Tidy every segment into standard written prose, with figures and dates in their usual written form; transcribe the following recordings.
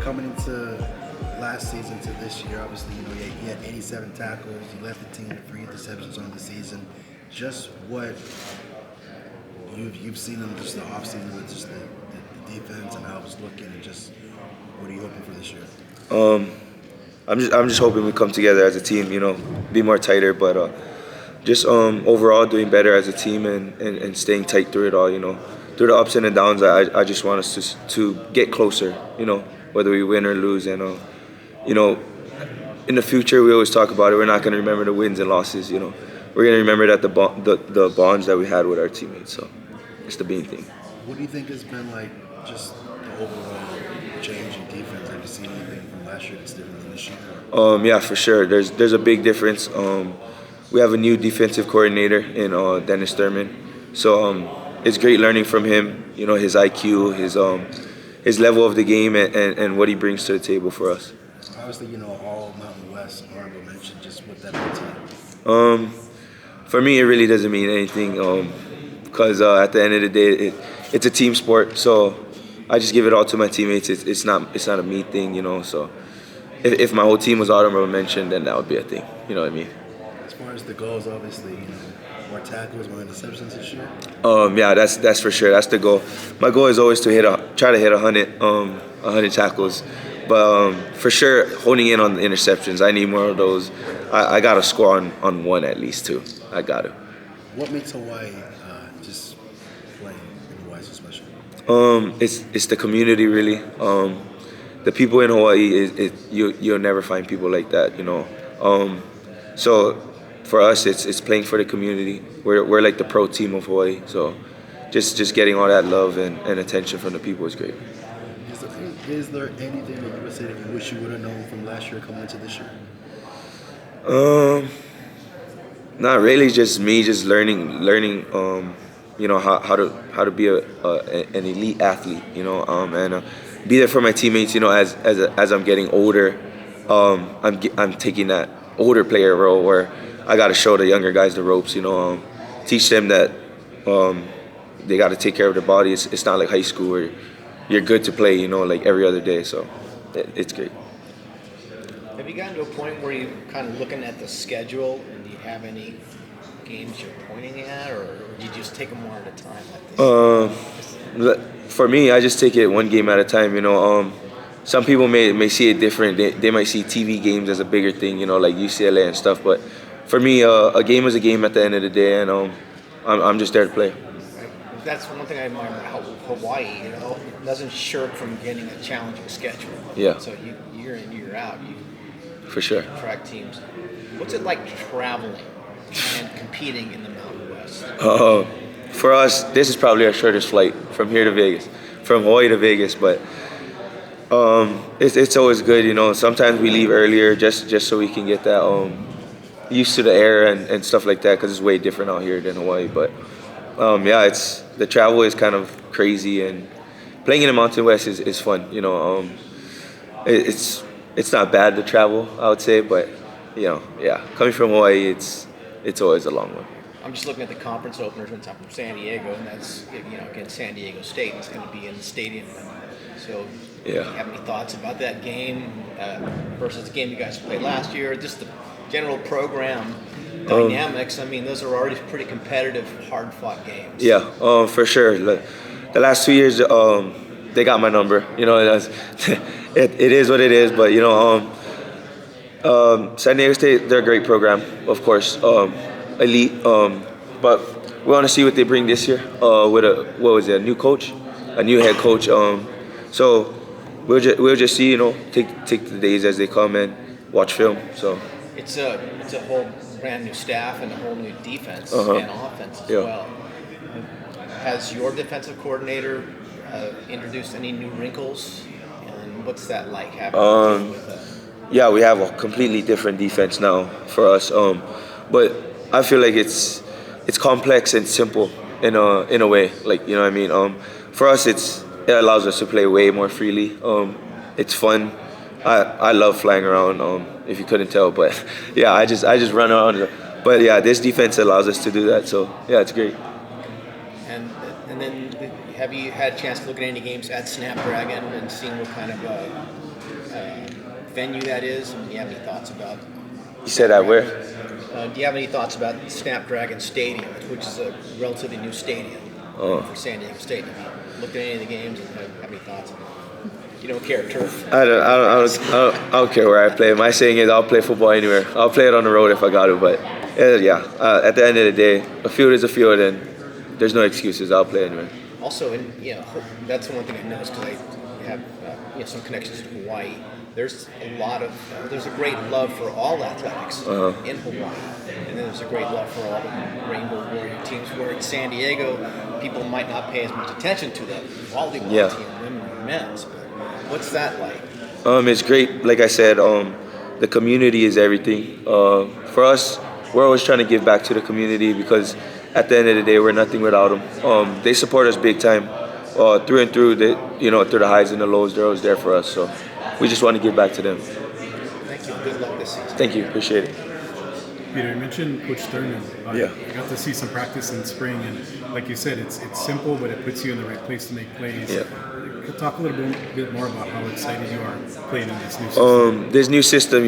coming into last season to this year, obviously, you had 87 tackles. You led the team with 3 interceptions on the season. Just what you've seen in just the offseason with just the defense and how it was looking, and just what are you hoping for this year? I'm just hoping we come together as a team, be more tighter, but just overall doing better as a team and staying tight through it all, through the ups and the downs. I just want us to get closer, whether we win or lose, and in the future we always talk about it. We're not going to remember the wins and losses, We're going to remember that the bonds that we had with our teammates. So it's the main thing. What do you think has been like just the overall change in defense? Have you seen anything from last year that's different than this year? Yeah, for sure. There's a big difference. We have a new defensive coordinator in Dennis Thurman, so it's great learning from him. His IQ, his level of the game, and what he brings to the table for us. Obviously, all Mountain West honorable mention. Just what that means to you. For me, it really doesn't mean anything, because at the end of the day, it's a team sport. So I just give it all to my teammates. It's not a me thing, So if my whole team was honorable mention, then that would be a thing. You know what I mean? As far as the goals, obviously, more tackles, more interceptions this year. Yeah, that's for sure. That's the goal. My goal is always to try to hit 100 tackles. But for sure, honing in on the interceptions. I need more of those. I got to score on one at least, too. I got to. What makes Hawaii just playing in Hawaii so special? It's the community, really. The people in Hawaii, you'll never find people like that, So for us, it's playing for the community. We're like the pro team of Hawaii. So just getting all that love and attention from the people is great. Is there anything that you would say that you wish you would have known from last year coming into this year? Not really. Just me, just learning. How to be an elite athlete. And be there for my teammates. As I'm getting older, I'm taking that older player role where I got to show the younger guys the ropes. Teach them that they got to take care of their bodies. It's not like high school where you're good to play, like every other day. So it's great. Have you gotten to a point where you're kind of looking at the schedule, and do you have any games you're pointing at, or do you just take them one at a time like this? For me, I just take it one game at a time. Some people may see it different. They might see TV games as a bigger thing, like UCLA and stuff. But for me, a game is a game at the end of the day, and I'm just there to play. That's one thing I admire about Hawaii. Doesn't shirk from getting a challenging schedule. Yeah. So year in, year out, you for sure track teams. What's it like traveling and competing in the Mountain West? For us, this is probably our shortest flight from here to Vegas, from Hawaii to Vegas. But it's always good, Sometimes we leave earlier just so we can get that used to the air and stuff like that, because it's way different out here than Hawaii. But it's the travel is kind of crazy, and playing in the Mountain West is fun. It's not bad to travel, I would say, but coming from Hawaii, it's always a long one. I'm just looking at the conference openers when I'm from San Diego, and that's against San Diego State. It's going to be in the stadium. So, do you have any thoughts about that game versus the game you guys played last year? Just the general program dynamics. Those are already pretty competitive, hard-fought games. Yeah, for sure. The last 2 years, they got my number. It is what it is. But San Diego State, they're a great program, of course, elite. But we want to see what they bring this year with a new coach, a new head coach. So we'll just see. Take the days as they come and watch film. So it's a whole brand new staff and a whole new defense and offense as well. Has your defensive coordinator introduced any new wrinkles, and what's that like having Yeah, we have a completely different defense now for us. But I feel like it's complex and simple in a way. Like, you know what I mean? For us, it allows us to play way more freely. It's fun. I love flying around. If you couldn't tell, but yeah, I just run around. But yeah, this defense allows us to do that. So yeah, it's great. And then have you had a chance to look at any games at Snapdragon and seeing what kind of venue that is? Do you have any thoughts about? You said that where? Do you have any thoughts about Snapdragon Stadium, which is a relatively new stadium for San Diego State? Have you looked at any of the games and have any thoughts on it? You don't care turf? I don't care where I play. My saying is I'll play football anywhere. I'll play it on the road if I got to. But at the end of the day, a field is a field, and there's no excuses. I'll play anywhere. Also, that's one thing I noticed because I have some connections to Hawaii. There's a great love for all athletics in Hawaii, and then there's a great love for all the Rainbow Warrior teams. Where in San Diego, people might not pay as much attention to the volleyball team, women or men's. But what's that like? It's great. Like I said, the community is everything. For us, we're always trying to give back to the community because at the end of the day, we're nothing without them. They support us big time, through and through. Through the highs and the lows, they're always there for us. So we just want to give back to them. Thank you. Good luck this season. Thank you. Appreciate it. Peter, you mentioned Coach Thurman. Yeah. I got to see some practice in spring, and like you said, it's simple, but it puts you in the right place to make plays. Yeah. Talk a little bit more about how excited you are playing in this new system. This new system,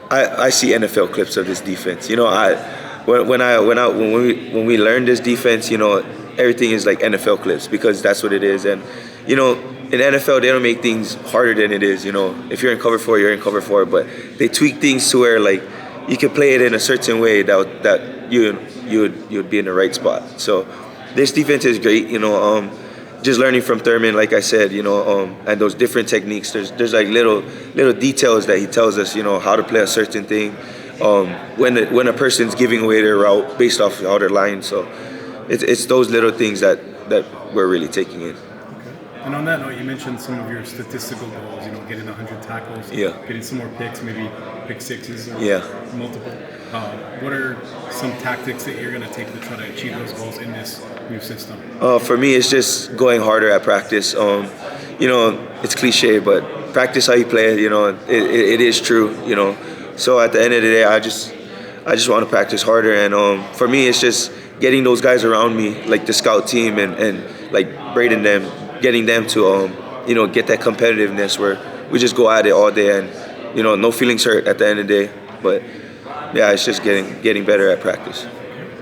I see NFL clips of this defense. When we learned this defense, everything is like NFL clips because that's what it is. And in NFL, they don't make things harder than it is. If you're in cover 4, you're in cover 4. But they tweak things to where like you can play it in a certain way that you'd be in the right spot. So this defense is great. Just learning from Thurman, like I said, and those different techniques. There's like little details that he tells us, how to play a certain thing. When a person's giving away their route based off how they're lying. So it's those little things that we're really taking in. And on that note, you mentioned some of your statistical goals, getting 100 tackles, getting some more picks, maybe pick sixes or multiple. What are some tactics that you're going to take to try to achieve those goals in this new system? For me, it's just going harder at practice. It's cliche, but practice how you play, it is true, So at the end of the day, I just want to practice harder. And for me, it's just getting those guys around me, like the scout team and like Brayden getting them to, get that competitiveness where we just go at it all day and, no feelings hurt at the end of the day. But, yeah, it's just getting better at practice.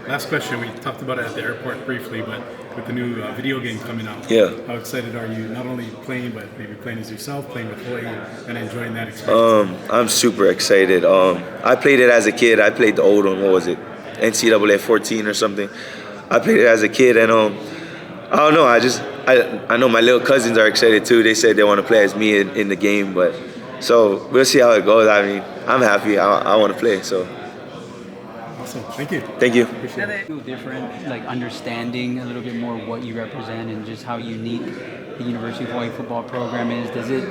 Last question. We talked about it at the airport briefly, but with the new video game coming out, how excited are you not only playing, but maybe playing as yourself, playing with Hawai'i, and enjoying that experience? I'm super excited. I played it as a kid. I played the old one. What was it? NCAA 14 or something. I played it as a kid, and I don't know. I know my little cousins are excited too. They said they want to play as me in the game, but so we'll see how it goes. I mean, I'm happy. I want to play. So. Awesome. Thank you. Thank you. Appreciate it. Different, like understanding a little bit more what you represent and just how unique the University of Hawaii football program is. Does it,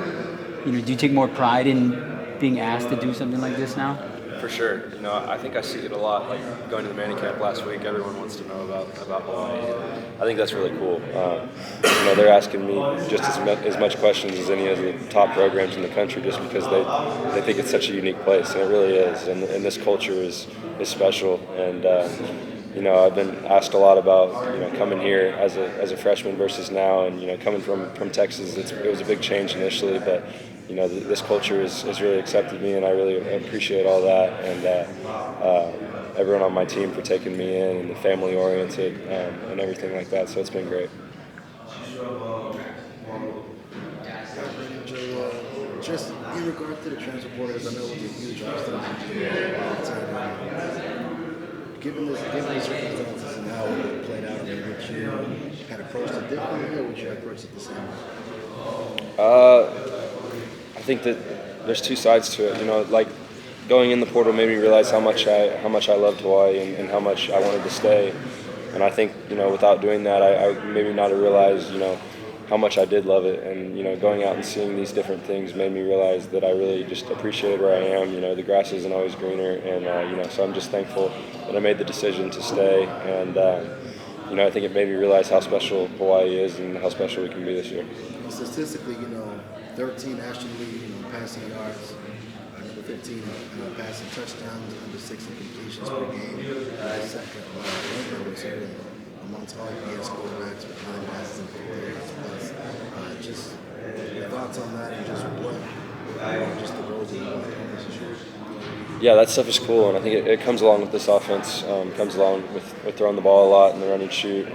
do you take more pride in being asked to do something like this now? For sure. I think I see it a lot. Like going to the Manning Camp last week, everyone wants to know about Hawaii. And I think that's really cool. They're asking me just as much questions as any of the top programs in the country, just because they think it's such a unique place, and it really is. And this culture is special. And I've been asked a lot about coming here as a freshman versus now, and coming from Texas, it was a big change initially, but. This culture has really accepted me, and I really appreciate all that, and everyone on my team for taking me in, and the family-oriented and everything like that, so it's been great. Just in regard to the transfer portal, I know it was a huge obstacle. Given the circumstances and how it played out, would you kind of approach it differently, or would you approach it the same? I think that there's two sides to it. Like going in the portal made me realize how much I loved Hawaii and how much I wanted to stay. And I think without doing that, I maybe not have realized how much I did love it. And going out and seeing these different things made me realize that I really just appreciated where I am. The grass isn't always greener, and so I'm just thankful that I made the decision to stay. And I think it made me realize how special Hawaii is and how special we can be this year. Statistically, 13 National League, passing yards, number 15 passing touchdowns, number 6 in completions per game, second amongst all UPS quarterbacks with 9 passes and 50 yards plus. Just your thoughts on that, and just what just the goals that you want to accomplish this year? Yeah, that stuff is cool, and I think it comes along with this offense. Comes along with throwing the ball a lot and the run and shoot.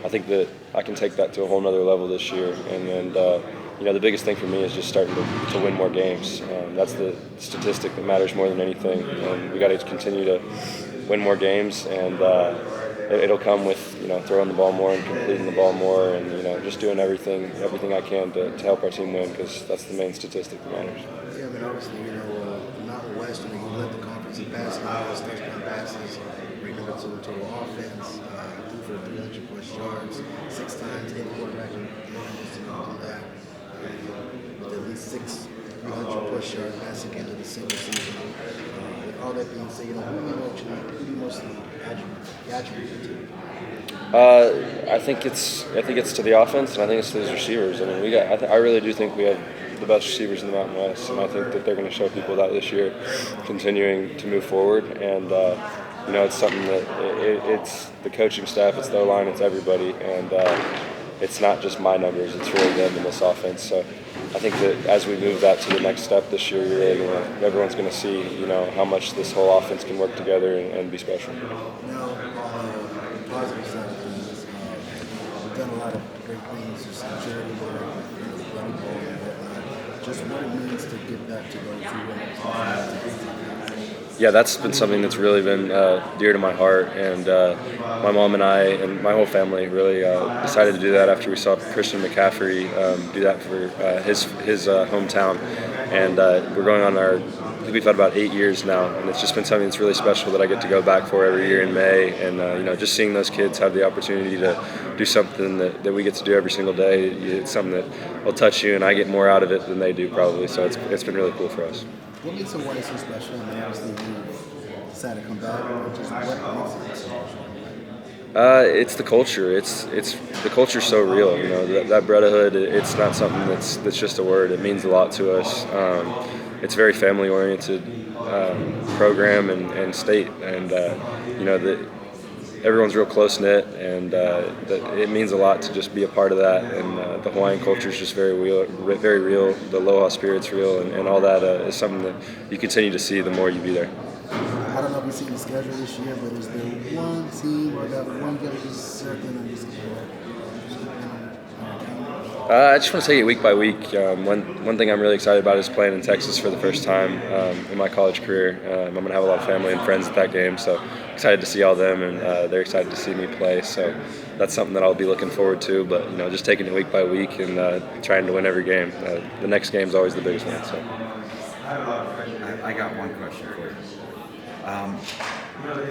I think that I can take that to a whole nother level this year, and the biggest thing for me is just starting to win more games. That's the statistic that matters more than anything. We got to continue to win more games, and it'll come with throwing the ball more and completing the ball more, and just doing everything I can to help our team win, because that's the main statistic that matters. Yeah, but obviously, Mountain West, you led the conference in passing, touchdown passes, bringing up to the total offense, threw for 300 plus yards, 6 times, 8 quarterbacks in do that. With at least 6 300 plus yard passing into the single season. With all that being said, who do you mostly attribute to? I think it's to the offense, and I think it's to those receivers. I mean, I really do think we have the best receivers in the Mountain West, and I think that they're going to show people that this year, continuing to move forward. And it's something that it's the coaching staff, it's the O-line, it's everybody, and it's not just my numbers; it's really them in this offense. So I think that as we move that to the next step this year, everyone's going to see how much this whole offense can work together and be special. Now, on the positive side of things, we've done a lot of great things, just charity work, volleyball and whatnot. Just what it means to get back to those who Yeah, that's been something that's really been dear to my heart, and my mom and I and my whole family really decided to do that after we saw Christian McCaffrey do that for his hometown, and we're going on I think we've had about 8 years now, and it's just been something that's really special that I get to go back for every year in May, and just seeing those kids have the opportunity to do something that we get to do every single day, it's something that will touch you, and I get more out of it than they do probably, so it's been really cool for us. What makes Hawai'i so special? I mean, obviously you decided to come back, but just what makes it so special? It's the culture. It's the culture's so real. That brotherhood. It's not something that's just a word. It means a lot to us. It's a very family-oriented program and state, and everyone's real close-knit, and it means a lot to just be a part of that. And the Hawaiian culture is just very real. The aloha spirit's real, and all that is something that you continue to see the more you be there. I don't know if you've seen the schedule this year, but is there one team or that one guy who's certain on this I just want to take it week by week. One thing I'm really excited about is playing in Texas for the first time in my college career. I'm going to have a lot of family and friends at that game, so excited to see all them, and they're excited to see me play. So that's something that I'll be looking forward to. But just taking it week by week and trying to win every game. The next game is always the biggest one. So I got one question for you.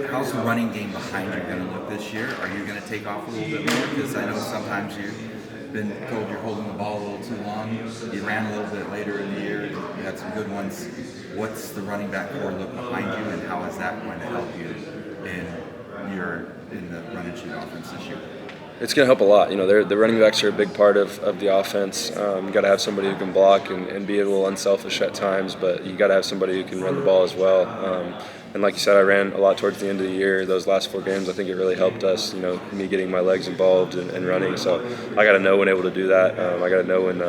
How's the running game behind you going to look this year? Are you going to take off a little bit more? Because I know sometimes you've been told you're holding the ball a little too long. You ran a little bit later in the year. You had some good ones. What's the running back core look behind you, and how is that going to help you in the run and shoot offense this year? It's going to help a lot. The running backs are a big part of the offense. You got to have somebody who can block and be a little unselfish at times, but you got to have somebody who can run the ball as well. And like you said, I ran a lot towards the end of the year. Those last 4 games, I think it really helped us. Me getting my legs involved and running. So I got to know when able to do that. I got to know when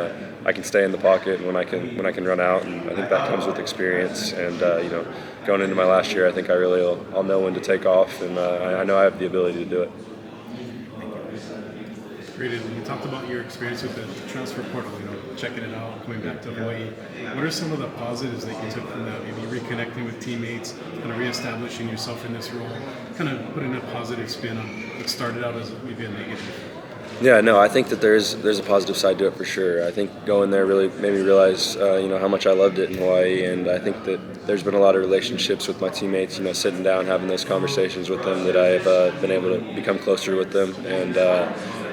I can stay in the pocket and when I can run out. And I think that comes with experience. And going into my last year, I think I'll know when to take off, and I know I have the ability to do it. Brayden, you talked about your experience with the transfer portal, checking it out, coming back to Hawaii. What are some of the positives that you took from that? Maybe reconnecting with teammates, kind of reestablishing yourself in this role, kind of putting a positive spin on what started out as maybe a negative. Yeah, no, I think that there's a positive side to it for sure. I think going there really made me realize, how much I loved it in Hawaii, and I think that there's been a lot of relationships with my teammates, sitting down, having those conversations with them, that I've been able to become closer with them, and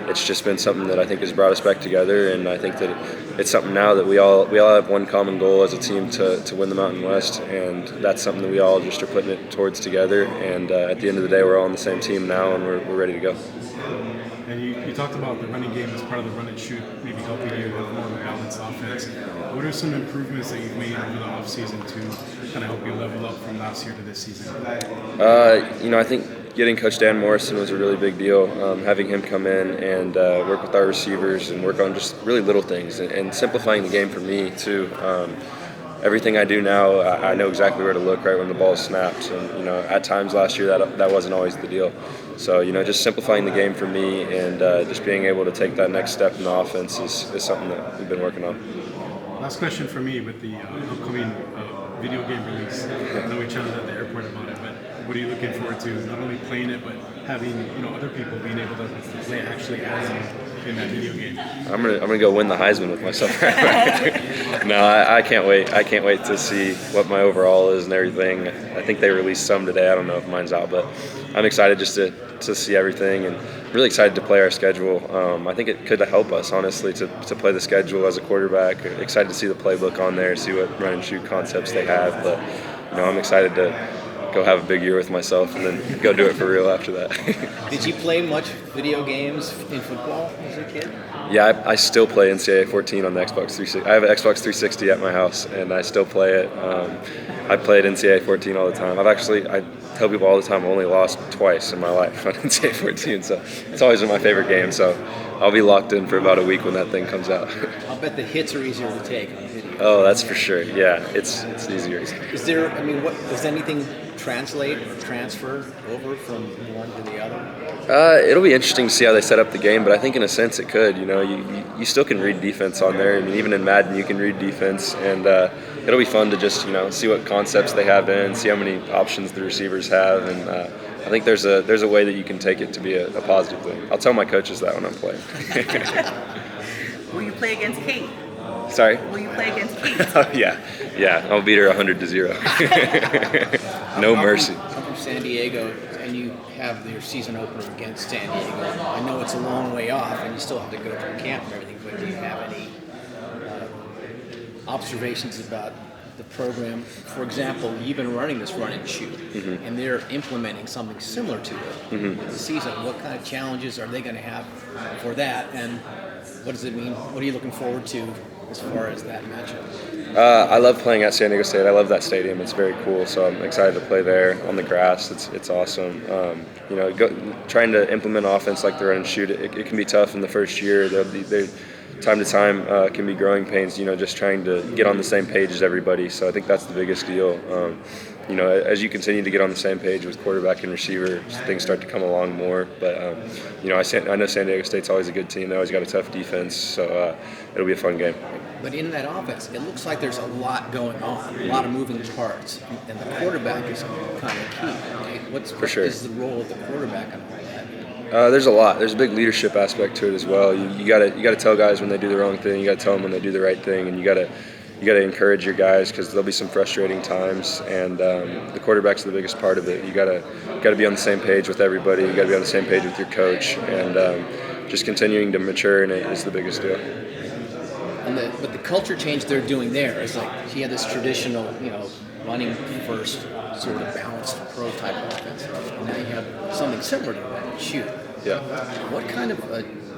it's just been something that I think has brought us back together, and I think that it's something now that we all have one common goal as a team to win the Mountain West, and that's something that we all just are putting it towards together, and at the end of the day, we're all on the same team now, and we're ready to go. And you talked about the running game as part of the run and shoot, maybe helping you have more of a balanced offense. What are some improvements that you've made over the offseason to kind of help you level up from last year to this season? I think getting Coach Dan Morrison was a really big deal. Having him come in and work with our receivers and work on just really little things and simplifying the game for me too. everything I do now, I know exactly where to look right when the ball snaps. And at times last year that wasn't always the deal. So just simplifying the game for me and just being able to take that next step in the offense is something that we've been working on. Last question for me with the upcoming video game release. I know we chatted at the airport about it, but what are you looking forward to? Not only playing it, but having other people being able to play actually as you in that video game. I'm gonna go win the Heisman with myself. No, I can't wait. I can't wait to see what my overall is and everything. I think they released some today. I don't know if mine's out, but I'm excited just to see everything and really excited to play our schedule. I think it could help us, honestly, to play the schedule as a quarterback. Excited to see the playbook on there, see what run and shoot concepts they have. But I'm excited to go have a big year with myself and then go do it for real after that. Did you play much video games in football as a kid? Yeah, I still play NCAA 14 on the Xbox 360. I have an Xbox 360 at my house, and I still play it. I played NCAA 14 all the time. I tell people all the time I've only lost twice in my life on NCAA 14, so it's always been my favorite game. So I'll be locked in for about a week when that thing comes out. I'll bet the hits are easier to take on video. Oh, that's for sure. Yeah, it's easier. Is there? I mean, does anything translate or transfer over from one to the other? It'll be interesting to see how they set up the game, but I think in a sense it could. You still can read defense on there. I mean, even in Madden you can read defense, and it'll be fun to just see what concepts they have in, see how many options the receivers have, and I think there's a way that you can take it to be a positive thing. I'll tell my coaches that when I'm playing. Will you play against Kate? Sorry? Will you play against Kate? Oh, yeah. I'll beat her 100-0. No mercy. I'm from San Diego, and you have your season opener against San Diego. I know it's a long way off, and you still have to go through camp and everything, but do you have any observations about the program? For example, you've been running this run and shoot, and they're implementing something similar to it this season. What kind of challenges are they going to have for that, and what does it mean? What are you looking forward to as far as that matchup? I love playing at San Diego State. I love that stadium. It's very cool, so I'm excited to play there on the grass. It's awesome. Trying to implement offense like the run and shoot, it can be tough in the first year. Time to time can be growing pains, just trying to get on the same page as everybody. So I think that's the biggest deal. As you continue to get on the same page with quarterback and receiver, things start to come along more. But, I know San Diego State's always a good team. They always got a tough defense, so it'll be a fun game. But in that offense, it looks like there's a lot going on, a lot of moving parts, and the quarterback is kind of key. Right? What is the role of the quarterback in all that? There's a lot. There's a big leadership aspect to it as well. You gotta tell guys when they do the wrong thing. You gotta tell them when they do the right thing, and you gotta encourage your guys because there'll be some frustrating times. And the quarterback's the biggest part of it. You gotta be on the same page with everybody. You gotta be on the same page with your coach, and just continuing to mature in it is the biggest deal. But the culture change they're doing there is like he had this traditional, running first sort of balanced pro type offense, and now you have something similar to that. Shoot. Yeah. What kind of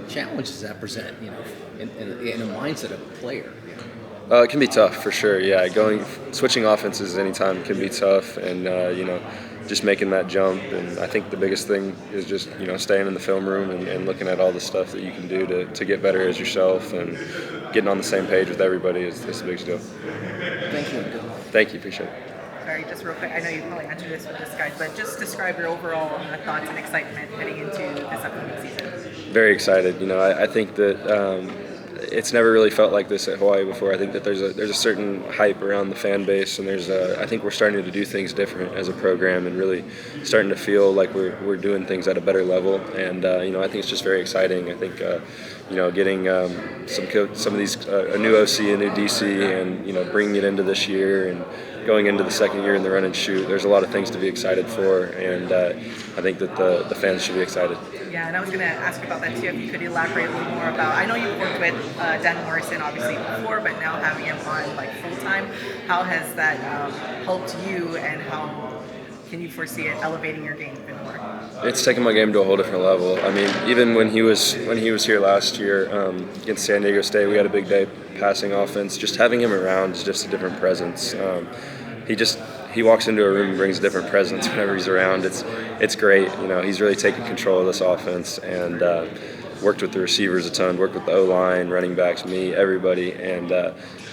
challenge does that present? In a mindset of a player. It can be tough for sure. Yeah, switching offenses anytime can be tough, and just making that jump. And I think the biggest thing is just staying in the film room and looking at all the stuff that you can do to get better as yourself, and getting on the same page with everybody is the biggest deal. Thank you. Thank you. Appreciate it. Sorry, just real quick. I know you probably answered this with this guy, but just describe your overall thoughts and excitement heading into this upcoming season. Very excited. I think that it's never really felt like this at Hawaii before. I think that there's a certain hype around the fan base, and I think we're starting to do things different as a program, and really starting to feel like we're doing things at a better level. And I think it's just very exciting. I think getting some of these a new OC, a new DC, and bringing it into this year and going into the second year in the run and shoot. There's a lot of things to be excited for, and I think that the fans should be excited. Yeah, and I was going to ask about that too, if you could elaborate a little more about, I know you've worked with Dan Morrison obviously before, but now having him on full-time, how has that helped you, and how can you foresee it elevating your game even more? It's taken my game to a whole different level. I mean, even when he was here last year against San Diego State, we had a big day passing offense. Just having him around is just a different presence. He walks into a room and brings a different presence whenever he's around. It's great. He's really taken control of this offense, and worked with the receivers a ton, worked with the O-line, running backs, me, everybody, and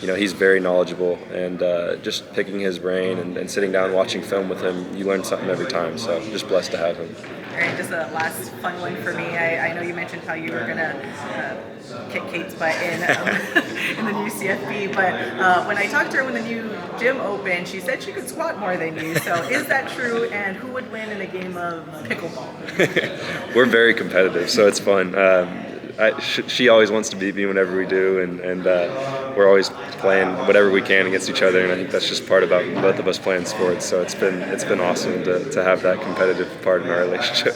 he's very knowledgeable, and just picking his brain and sitting down watching film with him, you learn something every time, so just blessed to have him. All right, just a last fun one for me. I know you mentioned how you were going to kick Kate's butt in the new CFB, but when I talked to her when the new gym opened, she said she could squat more than you. So is that true, and who would win in a game of pickleball? We're very competitive, so it's fun. She always wants to beat me whenever we do, and we're always playing whatever we can against each other, and I think that's just part about both of us playing sports. So it's been awesome to have that competitive part in our relationship.